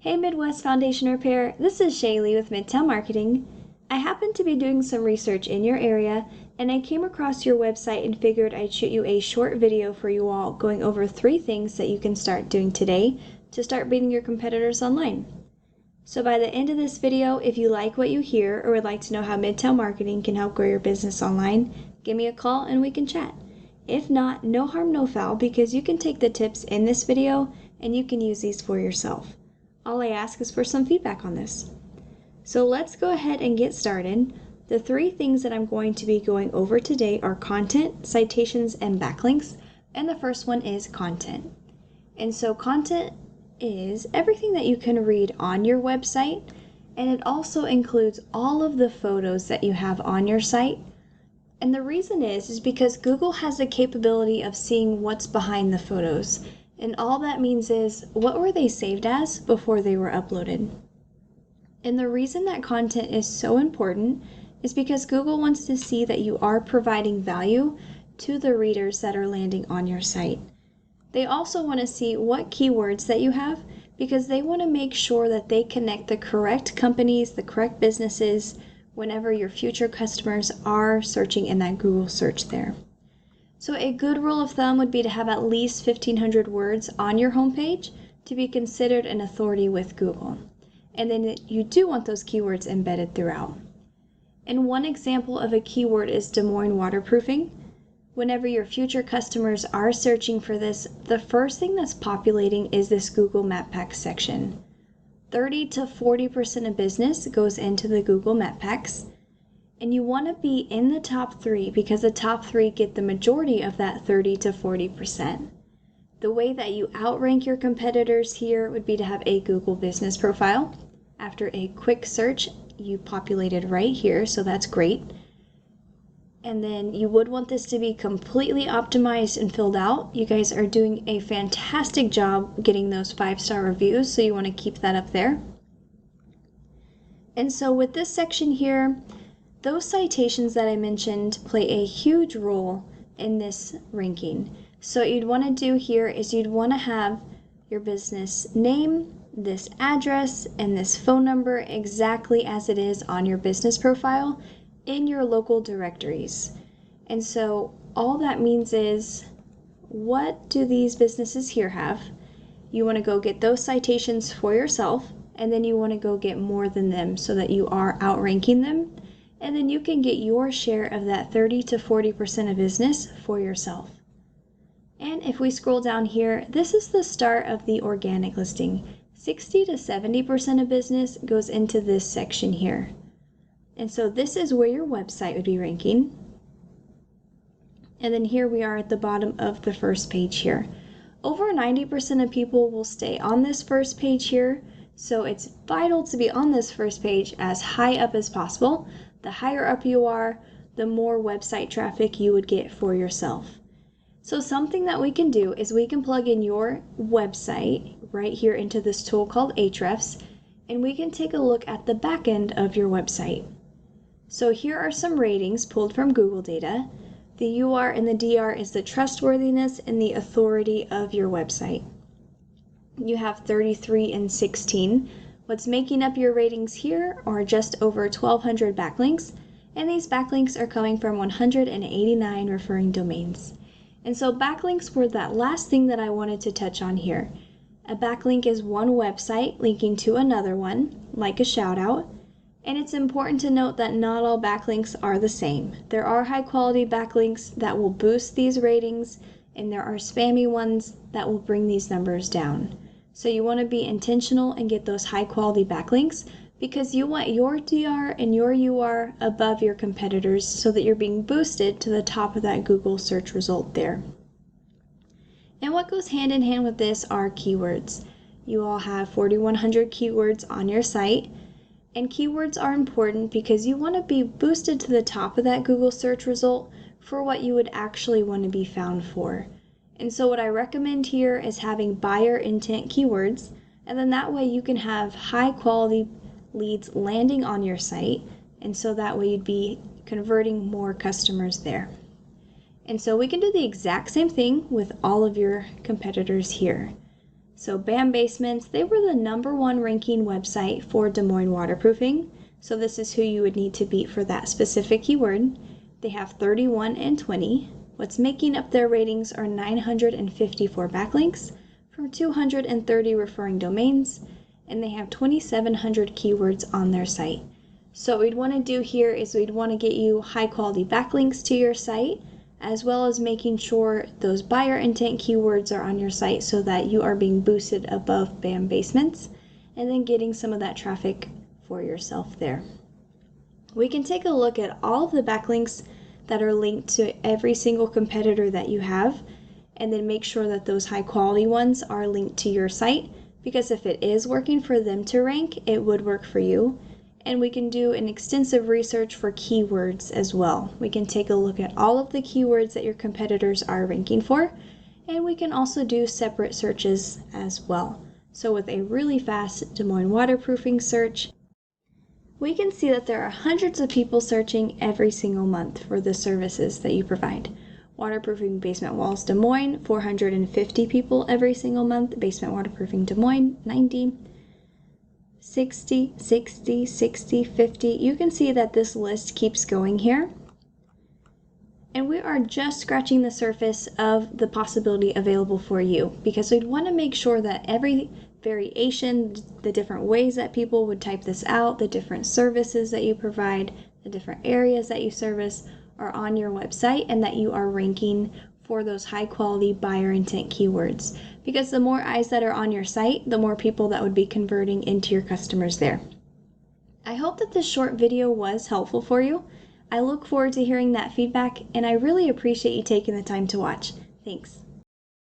Hey Midwest Foundation Repair, this is Shaelee with Midtown Marketing. I happened to be doing some research in your area and I came across your website and figured I'd shoot you a short video for you all going over 3 things that you can start doing today to start beating your competitors online. So by the end of this video, if you like what you hear or would like to know how Midtown Marketing can help grow your business online, give me a call and we can chat. If not, no harm, no foul, because you can take the tips in this video and you can use these for yourself. All I ask is for some feedback on this. So let's go ahead and get started. The 3 things that I'm going to be going over today are content, citations, and backlinks. And the first one is content. And so content is everything that you can read on your website, and it also includes all of the photos that you have on your site. And the reason is because Google has the capability of seeing what's behind the photos. And all that means is, what were they saved as before they were uploaded? And the reason that content is so important is because Google wants to see that you are providing value to the readers that are landing on your site. They also want to see what keywords that you have, because they want to make sure that they connect the correct companies, the correct businesses, whenever your future customers are searching in that Google search there. So a good rule of thumb would be to have at least 1,500 words on your homepage to be considered an authority with Google. And then you do want those keywords embedded throughout. And one example of a keyword is Des Moines Waterproofing. Whenever your future customers are searching for this, the first thing that's populating is this Google Map Packs section. 30 to 40% of business goes into the Google Map Packs. And you want to be in the top 3 because the top 3 get the majority of that 30 to 40%. The way that you outrank your competitors here would be to have a Google business profile. After a quick search, you populated right here, so that's great. And then you would want this to be completely optimized and filled out. You guys are doing a fantastic job getting those 5-star reviews, so you want to keep that up there. And so with this section here, those citations that I mentioned play a huge role in this ranking. So what you'd want to do here is you'd want to have your business name, this address, and this phone number exactly as it is on your business profile in your local directories. And so all that means is, what do these businesses here have? You want to go get those citations for yourself, and then you want to go get more than them so that you are outranking them. And then you can get your share of that 30 to 40% of business for yourself. And if we scroll down here, this is the start of the organic listing. 60 to 70% of business goes into this section here. And so this is where your website would be ranking. And then here we are at the bottom of the first page here. Over 90% of people will stay on this first page here. So it's vital to be on this first page as high up as possible. The higher up you are, the more website traffic you would get for yourself. So something that we can do is we can plug in your website right here into this tool called Ahrefs, and we can take a look at the back end of your website. So here are some ratings pulled from Google data. The UR and the DR is the trustworthiness and the authority of your website. You have 33 and 16. What's making up your ratings here are just over 1,200 backlinks, and these backlinks are coming from 189 referring domains. And so backlinks were that last thing that I wanted to touch on here. A backlink is one website linking to another one, like a shout out. And it's important to note that not all backlinks are the same. There are high quality backlinks that will boost these ratings, and there are spammy ones that will bring these numbers down. So you want to be intentional and get those high quality backlinks because you want your DR and your UR above your competitors so that you're being boosted to the top of that Google search result there. And what goes hand in hand with this are keywords. You all have 4,100 keywords on your site, and keywords are important because you want to be boosted to the top of that Google search result for what you would actually want to be found for. And so what I recommend here is having buyer intent keywords, and then that way you can have high quality leads landing on your site, and so that way you'd be converting more customers there. And so we can do the exact same thing with all of your competitors here. So B.A.M Basements, they were the #1 ranking website for Des Moines Waterproofing. So this is who you would need to beat for that specific keyword. They have 31 and 20. What's making up their ratings are 954 backlinks from 230 referring domains, and they have 2,700 keywords on their site. So what we'd want to do here is we'd want to get you high quality backlinks to your site, as well as making sure those buyer intent keywords are on your site so that you are being boosted above B.A.M Basements, and then getting some of that traffic for yourself there. We can take a look at all of the backlinks that are linked to every single competitor that you have, and then make sure that those high quality ones are linked to your site, because if it is working for them to rank, it would work for you. And we can do an extensive research for keywords as well. We can take a look at all of the keywords that your competitors are ranking for, and we can also do separate searches as well. So with a really fast Des Moines waterproofing search, we can see that there are hundreds of people searching every single month for the services that you provide. Waterproofing basement walls Des Moines, 450 people every single month. Basement waterproofing Des Moines, 90. 60, 60, 60, 50. You can see that this list keeps going here. And we are just scratching the surface of the possibility available for you, because we'd want to make sure that every variation, the different ways that people would type this out, the different services that you provide, the different areas that you service are on your website, and that you are ranking for those high quality buyer intent keywords. Because the more eyes that are on your site, the more people that would be converting into your customers there. I hope that this short video was helpful for you. I look forward to hearing that feedback, and I really appreciate you taking the time to watch. Thanks.